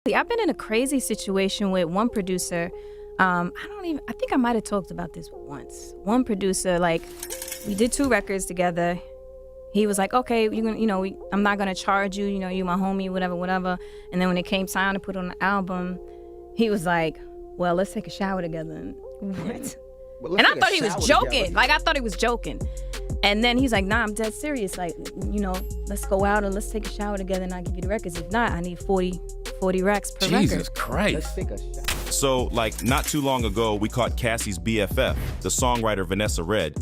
I've been in a crazy situation with one producer. I think I might have talked about this once. One producer, like, we did 2 records together. He was like, okay, you're gonna, I'm not gonna charge you, you my homie, whatever. And then when it came time to put on the album, he was like, well, let's take a shower together. And what? And I thought he was joking. Together. Like, I thought he was joking. And then he's like, nah, I'm dead serious. Like, let's go out and let's take a shower together and I'll give you the records. If not, I need 40 racks per record. Jesus Christ. Let's take a shower. So, like, not too long ago, we caught Cassie's BFF, the songwriter Vanessa Red,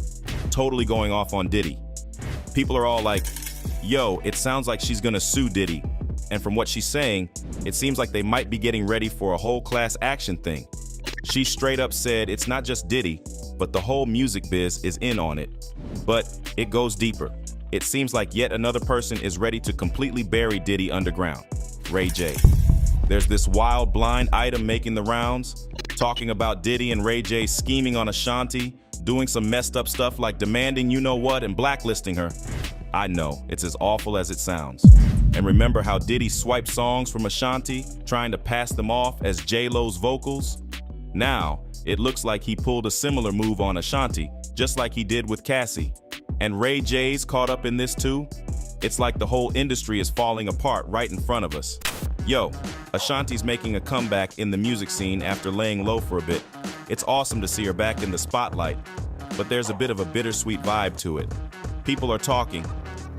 totally going off on Diddy. People are all like, yo, it sounds like she's gonna sue Diddy. And from what she's saying, it seems like they might be getting ready for a whole class action thing. She straight up said it's not just Diddy, but the whole music biz is in on it. But it goes deeper. It seems like yet another person is ready to completely bury Diddy underground, Ray J. There's this wild blind item making the rounds, talking about Diddy and Ray J scheming on Ashanti, doing some messed up stuff like demanding you know what and blacklisting her. I know, it's as awful as it sounds. And remember how Diddy swiped songs from Ashanti, trying to pass them off as J-Lo's vocals? Now, it looks like he pulled a similar move on Ashanti, just like he did with Cassie. And Ray J's caught up in this too? It's like the whole industry is falling apart right in front of us. Yo, Ashanti's making a comeback in the music scene after laying low for a bit. It's awesome to see her back in the spotlight, but there's a bit of a bittersweet vibe to it. People are talking,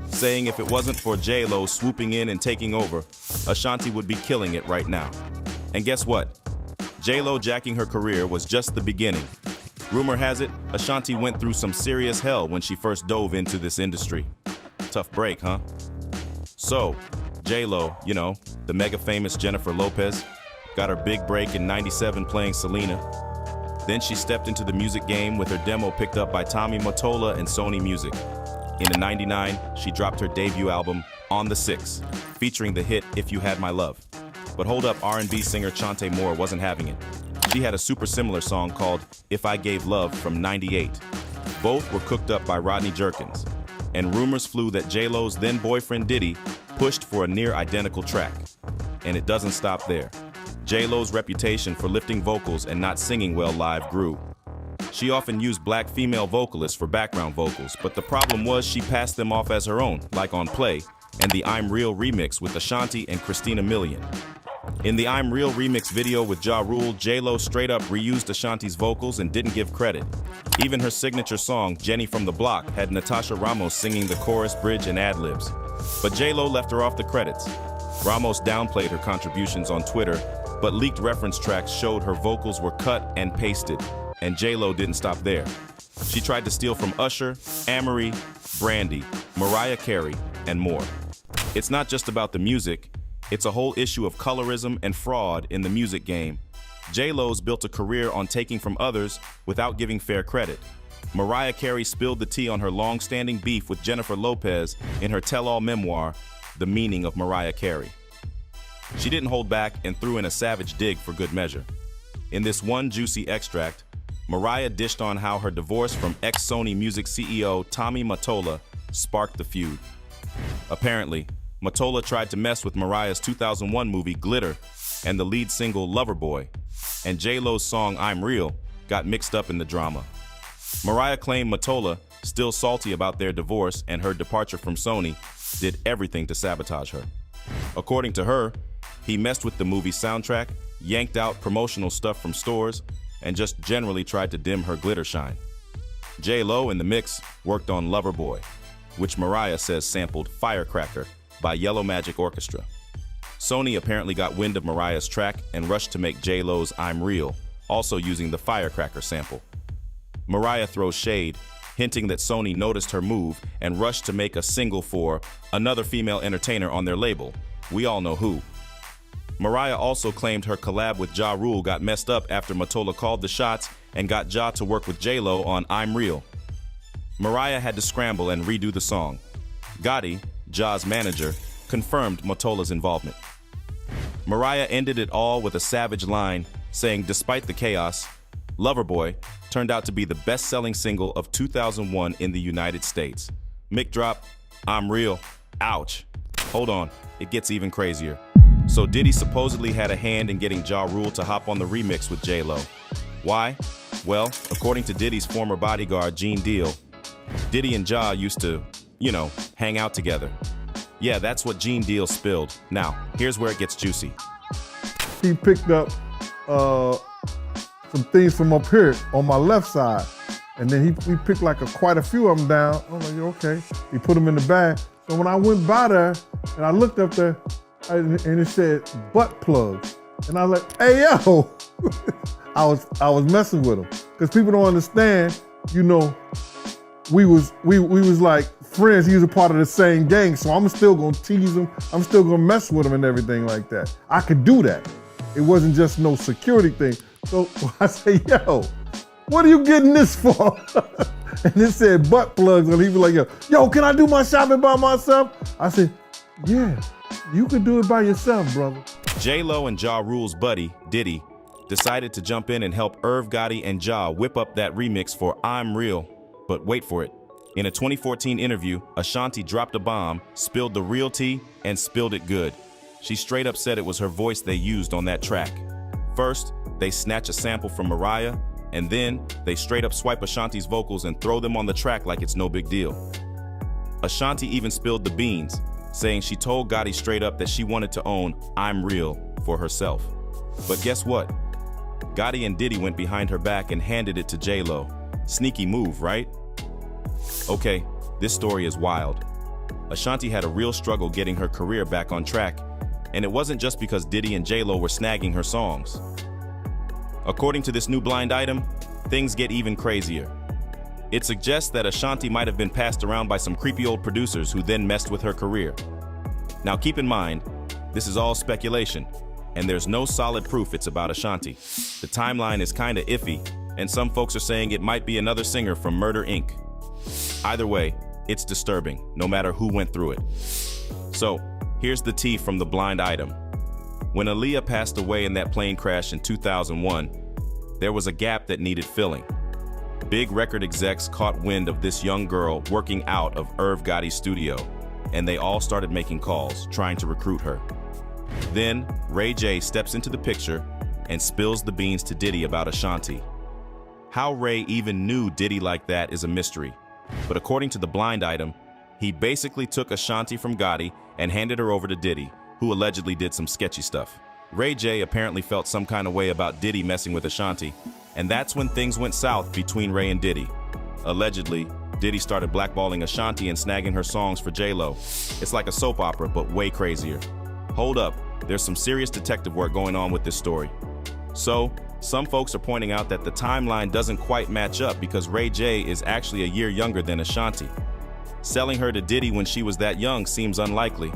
saying if it wasn't for J-Lo swooping in and taking over, Ashanti would be killing it right now. And guess what? J-Lo jacking her career was just the beginning. Rumor has it, Ashanti went through some serious hell when she first dove into this industry. Tough break, huh? So, J-Lo, the mega famous Jennifer Lopez, got her big break in '97 playing Selena. Then she stepped into the music game with her demo picked up by Tommy Mottola and Sony Music. In '99, she dropped her debut album, On the Six, featuring the hit If You Had My Love. But hold up, R&B singer Chante Moore wasn't having it. She had a super similar song called If I Gave Love from '98. Both were cooked up by Rodney Jerkins. And rumors flew that J-Lo's then boyfriend Diddy pushed for a near identical track. And it doesn't stop there. J-Lo's reputation for lifting vocals and not singing well live grew. She often used black female vocalists for background vocals, but the problem was she passed them off as her own, like on Play, and the I'm Real remix with Ashanti and Christina Milian. In the I'm Real remix video with Ja Rule, J-Lo straight up reused Ashanti's vocals and didn't give credit. Even her signature song, Jenny from the Block, had Natasha Ramos singing the chorus, bridge, and ad-libs. But J-Lo left her off the credits. Ramos downplayed her contributions on Twitter, but leaked reference tracks showed her vocals were cut and pasted, and J-Lo didn't stop there. She tried to steal from Usher, Amory, Brandy, Mariah Carey, and more. It's not just about the music, it's a whole issue of colorism and fraud in the music game. J-Lo's built a career on taking from others without giving fair credit. Mariah Carey spilled the tea on her long-standing beef with Jennifer Lopez in her tell-all memoir, The Meaning of Mariah Carey. She didn't hold back and threw in a savage dig for good measure. In this one juicy extract, Mariah dished on how her divorce from ex-Sony Music CEO Tommy Mottola sparked the feud. Apparently, Mottola tried to mess with Mariah's 2001 movie Glitter and the lead single Loverboy, and J-Lo's song I'm Real got mixed up in the drama. Mariah claimed Mottola, still salty about their divorce and her departure from Sony, did everything to sabotage her. According to her, he messed with the movie soundtrack, yanked out promotional stuff from stores, and just generally tried to dim her glitter shine. J-Lo in the mix worked on Loverboy, which Mariah says sampled Firecracker by Yellow Magic Orchestra. Sony apparently got wind of Mariah's track and rushed to make J-Lo's I'm Real, also using the Firecracker sample. Mariah throws shade, hinting that Sony noticed her move and rushed to make a single for another female entertainer on their label. We all know who. Mariah also claimed her collab with Ja Rule got messed up after Mottola called the shots and got Ja to work with J-Lo on I'm Real. Mariah had to scramble and redo the song. Gotti, Ja's manager, confirmed Mottola's involvement. Mariah ended it all with a savage line, saying despite the chaos, Loverboy turned out to be the best-selling single of 2001 in the United States. Mic drop, I'm Real, ouch. Hold on, it gets even crazier. So Diddy supposedly had a hand in getting Ja Rule to hop on the remix with J-Lo. Why? Well, according to Diddy's former bodyguard, Gene Deal, Diddy and Ja used to, hang out together. Yeah, that's what Gene Deal spilled. Now, here's where it gets juicy. He picked up some things from up here on my left side. And then he picked like quite a few of them down. I'm like, okay. He put them in the bag. So when I went by there and I looked up there and it said butt plugs. And I was like, hey, yo. I was messing with him. Because people don't understand, we was like friends. He was a part of the same gang. So I'm still gonna tease him. I'm still gonna mess with him and everything like that. I could do that. It wasn't just no security thing. So I say, yo, what are you getting this for? And it said butt plugs, and he was like, yo, can I do my shopping by myself? I said, yeah, you can do it by yourself, brother. J-Lo and Ja Rule's buddy, Diddy, decided to jump in and help Irv Gotti and Ja whip up that remix for I'm Real. But wait for it. In a 2014 interview, Ashanti dropped a bomb, spilled the real tea, and spilled it good. She straight up said it was her voice they used on that track. First, they snatch a sample from Mariah, and then they straight up swipe Ashanti's vocals and throw them on the track like it's no big deal. Ashanti even spilled the beans, saying she told Gotti straight up that she wanted to own I'm Real for herself. But guess what? Gotti and Diddy went behind her back and handed it to J-Lo. Sneaky move, right? Okay, this story is wild. Ashanti had a real struggle getting her career back on track, and it wasn't just because Diddy and J-Lo were snagging her songs. According to this new blind item, things get even crazier. It suggests that Ashanti might have been passed around by some creepy old producers who then messed with her career. Now keep in mind, this is all speculation, and there's no solid proof it's about Ashanti. The timeline is kinda iffy, and some folks are saying it might be another singer from Murder, Inc. Either way, it's disturbing, no matter who went through it. So, here's the tea from the blind item. When Aaliyah passed away in that plane crash in 2001, there was a gap that needed filling. Big record execs caught wind of this young girl working out of Irv Gotti's studio, and they all started making calls, trying to recruit her. Then, Ray J steps into the picture and spills the beans to Diddy about Ashanti. How Ray even knew Diddy like that is a mystery, but according to the blind item, he basically took Ashanti from Gotti and handed her over to Diddy, who allegedly did some sketchy stuff. Ray J apparently felt some kind of way about Diddy messing with Ashanti, and that's when things went south between Ray and Diddy. Allegedly, Diddy started blackballing Ashanti and snagging her songs for J-Lo. It's like a soap opera, but way crazier. Hold up, there's some serious detective work going on with this story. So, some folks are pointing out that the timeline doesn't quite match up because Ray J is actually a year younger than Ashanti. Selling her to Diddy when she was that young seems unlikely.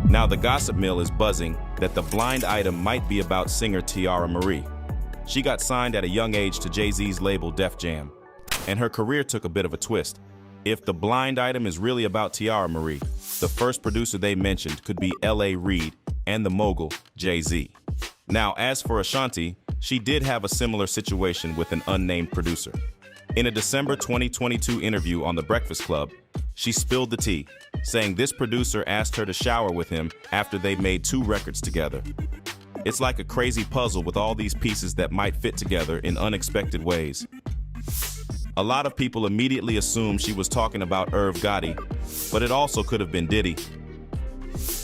Now the gossip mill is buzzing that the blind item might be about singer Tiara Marie. She got signed at a young age to Jay-Z's label Def Jam, and her career took a bit of a twist. If the blind item is really about Tiara Marie, the first producer they mentioned could be L.A. Reid and the mogul Jay-Z. Now, as for Ashanti, she did have a similar situation with an unnamed producer. In a December 2022 interview on The Breakfast Club, she spilled the tea, saying this producer asked her to shower with him after they made 2 records together. It's like a crazy puzzle with all these pieces that might fit together in unexpected ways. A lot of people immediately assumed she was talking about Irv Gotti, but it also could have been Diddy.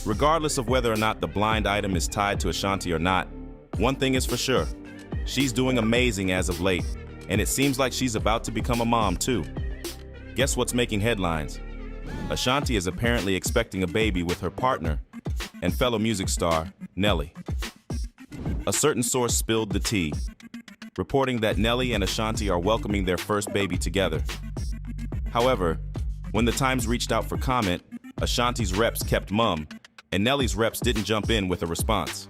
Regardless of whether or not the blind item is tied to Ashanti or not, one thing is for sure, she's doing amazing as of late, and it seems like she's about to become a mom too. Guess what's making headlines? Ashanti is apparently expecting a baby with her partner and fellow music star, Nelly. A certain source spilled the tea, reporting that Nelly and Ashanti are welcoming their first baby together. However, when the Times reached out for comment, Ashanti's reps kept mum, and Nelly's reps didn't jump in with a response.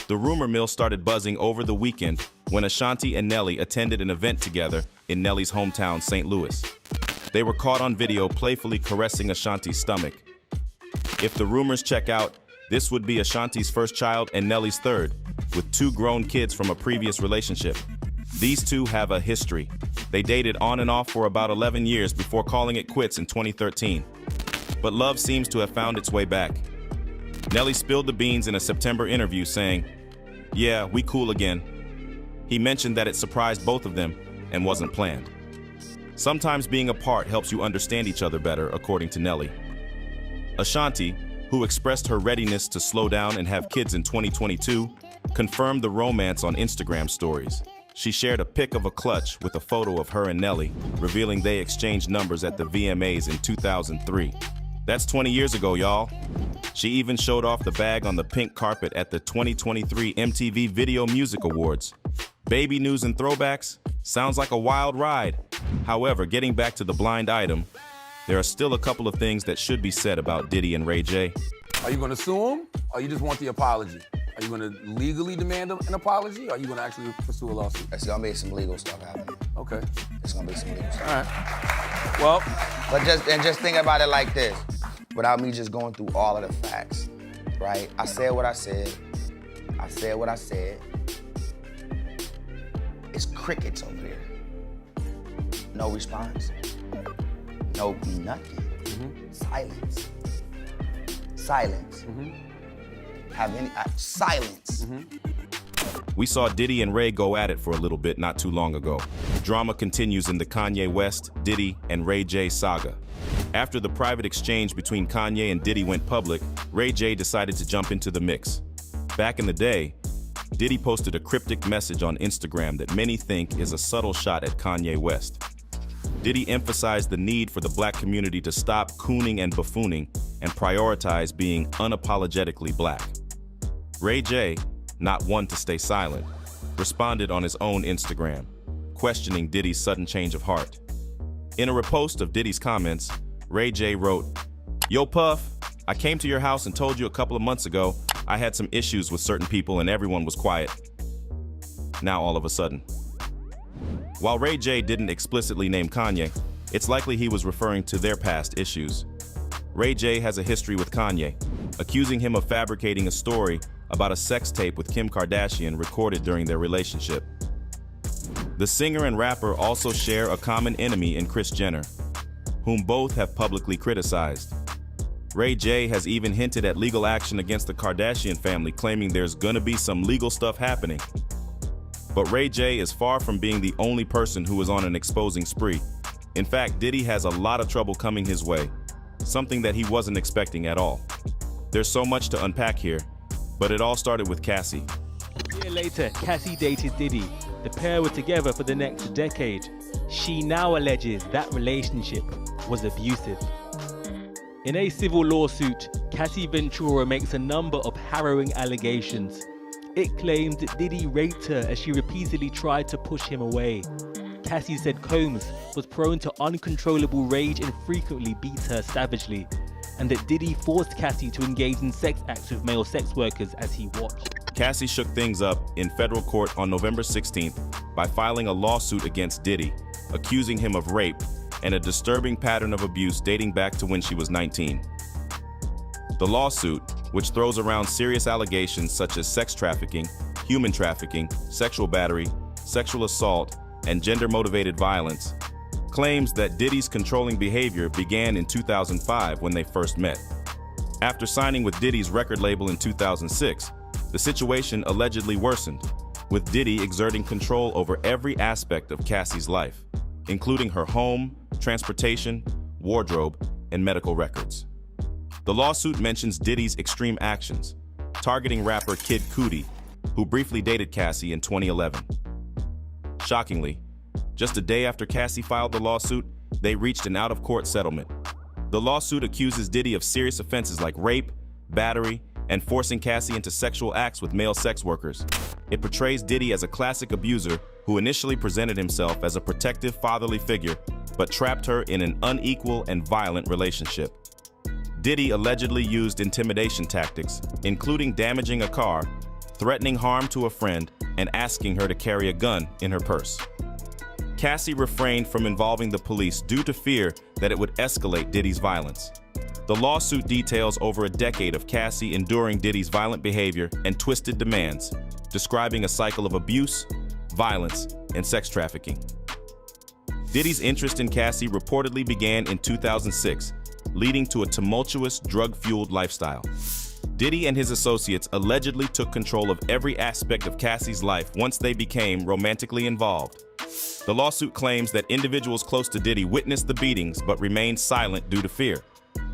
The rumor mill started buzzing over the weekend when Ashanti and Nelly attended an event together in Nelly's hometown, St. Louis. They were caught on video playfully caressing Ashanti's stomach. If the rumors check out, this would be Ashanti's first child and Nelly's third, with 2 grown kids from a previous relationship. These two have a history. They dated on and off for about 11 years before calling it quits in 2013. But love seems to have found its way back. Nelly spilled the beans in a September interview saying, "Yeah, we cool again." He mentioned that it surprised both of them and wasn't planned. Sometimes being apart helps you understand each other better, according to Nelly. Ashanti, who expressed her readiness to slow down and have kids in 2022, confirmed the romance on Instagram stories. She shared a pic of a clutch with a photo of her and Nelly, revealing they exchanged numbers at the VMAs in 2003. That's 20 years ago, y'all. She even showed off the bag on the pink carpet at the 2023 MTV Video Music Awards. Baby news and throwbacks? Sounds like a wild ride. However, getting back to the blind item, there are still a couple of things that should be said about Diddy and Ray J. Are you gonna sue him, or you just want the apology? Are you gonna legally demand an apology, or are you gonna actually pursue a lawsuit? It's gonna be some legal stuff happening. Okay. It's gonna be some legal stuff. All right. Well, But just think about it like this, without me just going through all of the facts, right? I said what I said. I said what I said. It's crickets over there. No response. No nothing. Silence. Silence. Silence. We saw Diddy and Ray go at it for a little bit not too long ago. Drama continues in the Kanye West, Diddy, and Ray J saga. After the private exchange between Kanye and Diddy went public, Ray J decided to jump into the mix. Back in the day, Diddy posted a cryptic message on Instagram that many think is a subtle shot at Kanye West. Diddy emphasized the need for the black community to stop cooning and buffooning and prioritize being unapologetically black. Ray J, not one to stay silent, responded on his own Instagram, questioning Diddy's sudden change of heart. In a repost of Diddy's comments, Ray J wrote, "Yo, Puff, I came to your house and told you a couple of months ago I had some issues with certain people and everyone was quiet. Now all of a sudden." While Ray J didn't explicitly name Kanye, it's likely he was referring to their past issues. Ray J has a history with Kanye, accusing him of fabricating a story about a sex tape with Kim Kardashian recorded during their relationship. The singer and rapper also share a common enemy in Kris Jenner, whom both have publicly criticized. Ray J has even hinted at legal action against the Kardashian family, claiming there's gonna be some legal stuff happening. But Ray J is far from being the only person who is on an exposing spree. In fact, Diddy has a lot of trouble coming his way, something that he wasn't expecting at all. There's so much to unpack here, but it all started with Cassie. A year later, Cassie dated Diddy. The pair were together for the next decade. She now alleges that relationship was abusive. In a civil lawsuit, Cassie Ventura makes a number of harrowing allegations. It claims that Diddy raped her as she repeatedly tried to push him away. Cassie said Combs was prone to uncontrollable rage and frequently beat her savagely, and that Diddy forced Cassie to engage in sex acts with male sex workers as he watched. Cassie shook things up in federal court on November 16th by filing a lawsuit against Diddy, accusing him of rape and a disturbing pattern of abuse dating back to when she was 19. The lawsuit, which throws around serious allegations such as sex trafficking, human trafficking, sexual battery, sexual assault, and gender-motivated violence, claims that Diddy's controlling behavior began in 2005 when they first met. After signing with Diddy's record label in 2006, the situation allegedly worsened, with Diddy exerting control over every aspect of Cassie's life, including her home, transportation, wardrobe, and medical records. The lawsuit mentions Diddy's extreme actions, targeting rapper Kid Cudi, who briefly dated Cassie in 2011. Shockingly, just a day after Cassie filed the lawsuit, they reached an out-of-court settlement. The lawsuit accuses Diddy of serious offenses like rape, battery, and forcing Cassie into sexual acts with male sex workers. It portrays Diddy as a classic abuser who initially presented himself as a protective fatherly figure, but trapped her in an unequal and violent relationship. Diddy allegedly used intimidation tactics, including damaging a car, threatening harm to a friend, and asking her to carry a gun in her purse. Cassie refrained from involving the police due to fear that it would escalate Diddy's violence. The lawsuit details over a decade of Cassie enduring Diddy's violent behavior and twisted demands, describing a cycle of abuse, violence, and sex trafficking. Diddy's interest in Cassie reportedly began in 2006, leading to a tumultuous, drug-fueled lifestyle. Diddy and his associates allegedly took control of every aspect of Cassie's life once they became romantically involved. The lawsuit claims that individuals close to Diddy witnessed the beatings but remained silent due to fear.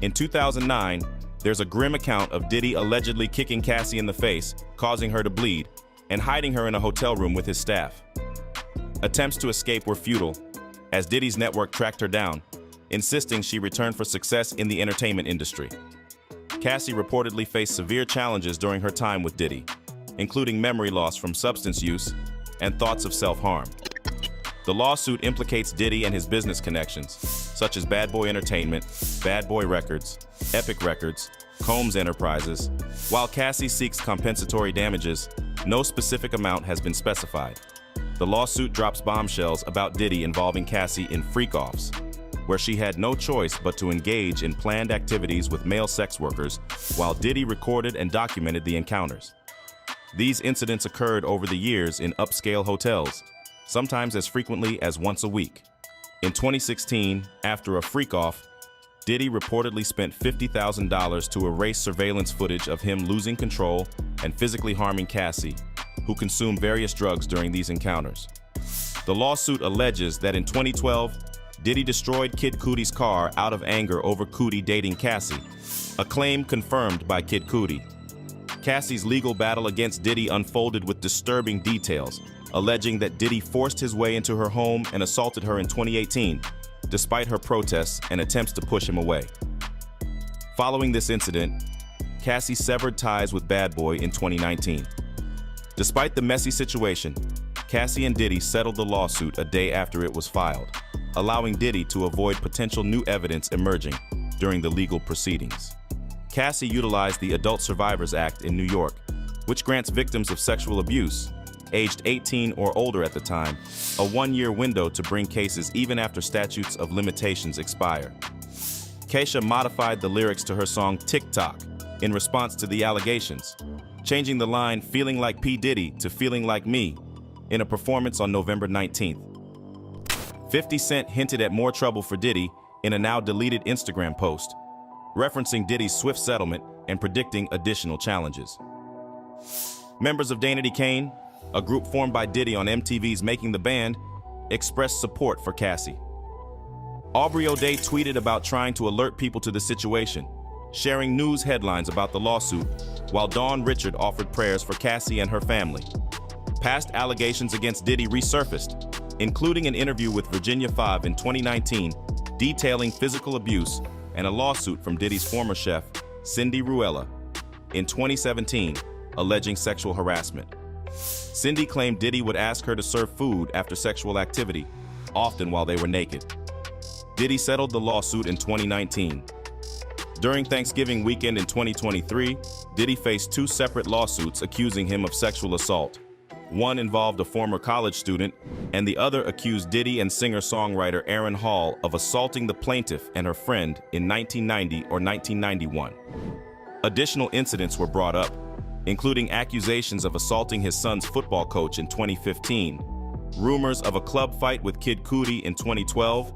In 2009, there's a grim account of Diddy allegedly kicking Cassie in the face, causing her to bleed, and hiding her in a hotel room with his staff. Attempts to escape were futile, as Diddy's network tracked her down, insisting she return for success in the entertainment industry. Cassie reportedly faced severe challenges during her time with Diddy, including memory loss from substance use and thoughts of self-harm. The lawsuit implicates Diddy and his business connections, such as Bad Boy Entertainment, Bad Boy Records, Epic Records, Combs Enterprises. While Cassie seeks compensatory damages, no specific amount has been specified. The lawsuit drops bombshells about Diddy involving Cassie in freak-offs, where she had no choice but to engage in planned activities with male sex workers while Diddy recorded and documented the encounters. These incidents occurred over the years in upscale hotels, sometimes as frequently as once a week. In 2016, after a freak-off, Diddy reportedly spent $50,000 to erase surveillance footage of him losing control and physically harming Cassie, who consumed various drugs during these encounters. The lawsuit alleges that in 2012, Diddy destroyed Kid Cudi's car out of anger over Cudi dating Cassie, a claim confirmed by Kid Cudi. Cassie's legal battle against Diddy unfolded with disturbing details, alleging that Diddy forced his way into her home and assaulted her in 2018, despite her protests and attempts to push him away. Following this incident, Cassie severed ties with Bad Boy in 2019. Despite the messy situation, Cassie and Diddy settled the lawsuit a day after it was filed, allowing Diddy to avoid potential new evidence emerging during the legal proceedings. Cassie utilized the Adult Survivors Act in New York, which grants victims of sexual abuse, aged 18 or older at the time, a one-year window to bring cases even after statutes of limitations expire. Keisha modified the lyrics to her song TikTok in response to the allegations, changing the line "feeling like P. Diddy" to "feeling like me" in a performance on November 19th. 50 Cent hinted at more trouble for Diddy in a now-deleted Instagram post, referencing Diddy's swift settlement and predicting additional challenges. Members of Danity Kane, a group formed by Diddy on MTV's Making the Band, expressed support for Cassie. Aubrey O'Day tweeted about trying to alert people to the situation, sharing news headlines about the lawsuit, while Dawn Richard offered prayers for Cassie and her family. Past allegations against Diddy resurfaced, including an interview with Virginia 5 in 2019 detailing physical abuse and a lawsuit from Diddy's former chef, Cindy Ruella, in 2017, alleging sexual harassment. Cindy claimed Diddy would ask her to serve food after sexual activity, often while they were naked. Diddy settled the lawsuit in 2019. During Thanksgiving weekend in 2023, Diddy faced two separate lawsuits accusing him of sexual assault. One involved a former college student, and the other accused Diddy and singer-songwriter Aaron Hall of assaulting the plaintiff and her friend in 1990 or 1991. Additional incidents were brought up, including accusations of assaulting his son's football coach in 2015, rumors of a club fight with Kid Cudi in 2012,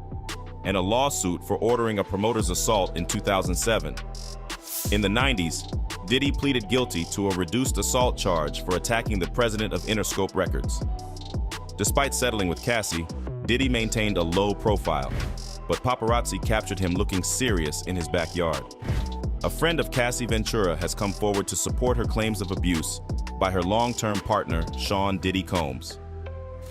and a lawsuit for ordering a promoter's assault in 2007. In the 90s, Diddy pleaded guilty to a reduced assault charge for attacking the president of Interscope Records. Despite settling with Cassie, Diddy maintained a low profile, but paparazzi captured him looking serious in his backyard. A friend of Cassie Ventura has come forward to support her claims of abuse by her long-term partner, Sean Diddy Combs.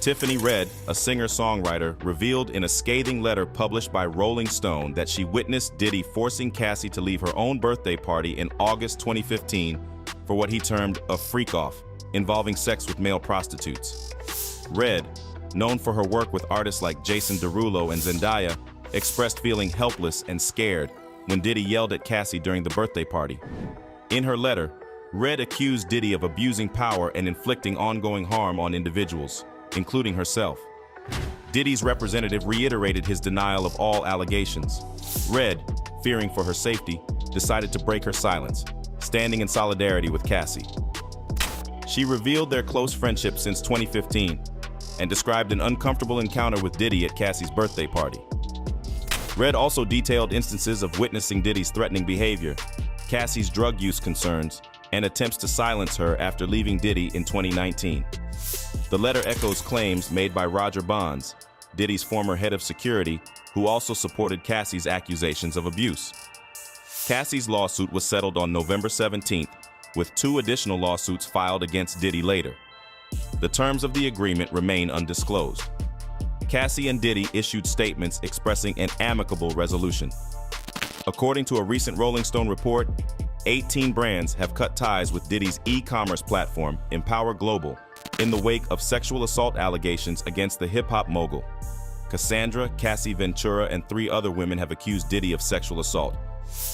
Tiffany Red, a singer-songwriter, revealed in a scathing letter published by Rolling Stone that she witnessed Diddy forcing Cassie to leave her own birthday party in August 2015 for what he termed a freak-off, involving sex with male prostitutes. Red, known for her work with artists like Jason Derulo and Zendaya, expressed feeling helpless and scared when Diddy yelled at Cassie during the birthday party. In her letter, Red accused Diddy of abusing power and inflicting ongoing harm on individuals, including herself. Diddy's representative reiterated his denial of all allegations. Red, fearing for her safety, decided to break her silence, standing in solidarity with Cassie. She revealed their close friendship since 2015 and described an uncomfortable encounter with Diddy at Cassie's birthday party. Red also detailed instances of witnessing Diddy's threatening behavior. Cassie's drug use concerns and attempts to silence her after leaving Diddy in 2019. The letter echoes claims made by Roger Bonds, Diddy's former head of security, who also supported Cassie's accusations of abuse. Cassie's lawsuit was settled on November 17th, with 2 additional lawsuits filed against Diddy later. The terms of the agreement remain undisclosed. Cassie and Diddy issued statements expressing an amicable resolution. According to a recent Rolling Stone report, 18 brands have cut ties with Diddy's e-commerce platform, Empower Global, in the wake of sexual assault allegations against the hip-hop mogul. Cassandra, Cassie Ventura, and 3 other women have accused Diddy of sexual assault.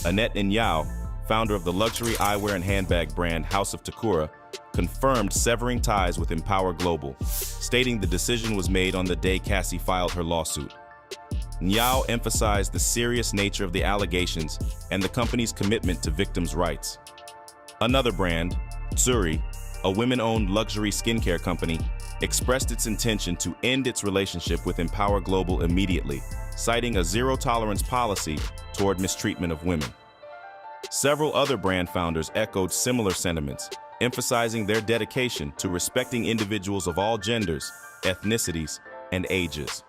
Annette Nyao, founder of the luxury eyewear and handbag brand House of Takura, confirmed severing ties with Empower Global, stating the decision was made on the day Cassie filed her lawsuit. Nyao emphasized the serious nature of the allegations and the company's commitment to victims' rights. Another brand, Tsuri, a women-owned luxury skincare company, expressed its intention to end its relationship with Empower Global immediately, citing a zero-tolerance policy toward mistreatment of women. Several other brand founders echoed similar sentiments, emphasizing their dedication to respecting individuals of all genders, ethnicities, and ages.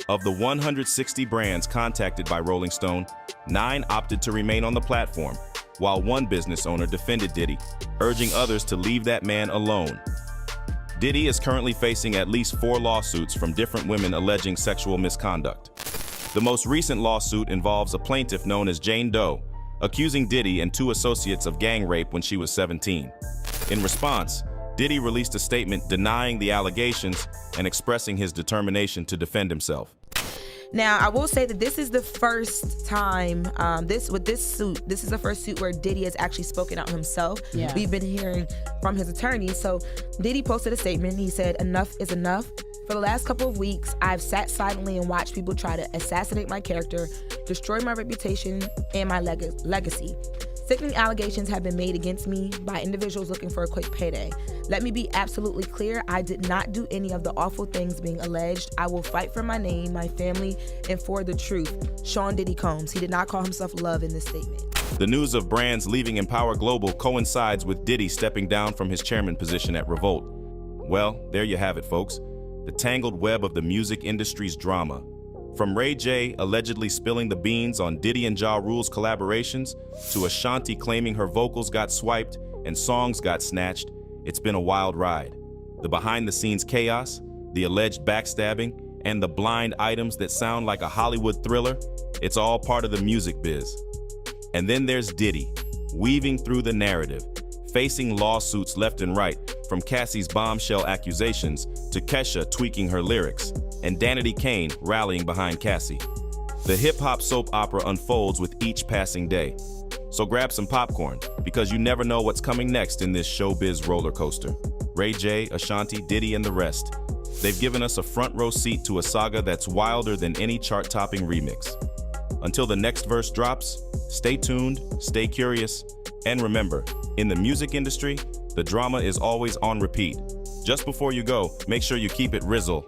Of the 160 brands contacted by Rolling Stone, 9 opted to remain on the platform, while one business owner defended Diddy, urging others to leave that man alone. Diddy is currently facing at least 4 lawsuits from different women alleging sexual misconduct. The most recent lawsuit involves a plaintiff known as Jane Doe, accusing Diddy and 2 associates of gang rape when she was 17. In response, Diddy released a statement denying the allegations and expressing his determination to defend himself. Now, I will say that this is the first time, this is the first suit where Diddy has actually spoken out himself. Yeah. We've been hearing from his attorney. So Diddy posted a statement. He said, "Enough is enough. For the last couple of weeks, I've sat silently and watched people try to assassinate my character, destroy my reputation and my legacy. Sickening allegations have been made against me by individuals looking for a quick payday. Let me be absolutely clear, I did not do any of the awful things being alleged. I will fight for my name, my family, and for the truth." Sean Diddy Combs. He did not call himself Love in this statement. The news of brands leaving Empower Global coincides with Diddy stepping down from his chairman position at Revolt. Well, there you have it, folks. The tangled web of the music industry's drama. From Ray J allegedly spilling the beans on Diddy and Ja Rule's collaborations, to Ashanti claiming her vocals got swiped and songs got snatched, it's been a wild ride. The behind-the-scenes chaos, the alleged backstabbing, and the blind items that sound like a Hollywood thriller, it's all part of the music biz. And then there's Diddy, weaving through the narrative, facing lawsuits left and right, from Cassie's bombshell accusations to Kesha tweaking her lyrics, and Danity Kane rallying behind Cassie. The hip-hop soap opera unfolds with each passing day. So grab some popcorn, because you never know what's coming next in this showbiz roller coaster. Ray J, Ashanti, Diddy, and the rest. They've given us a front row seat to a saga that's wilder than any chart-topping remix. Until the next verse drops, stay tuned, stay curious, and remember, in the music industry, the drama is always on repeat. Just before you go, make sure you keep it Rizzle.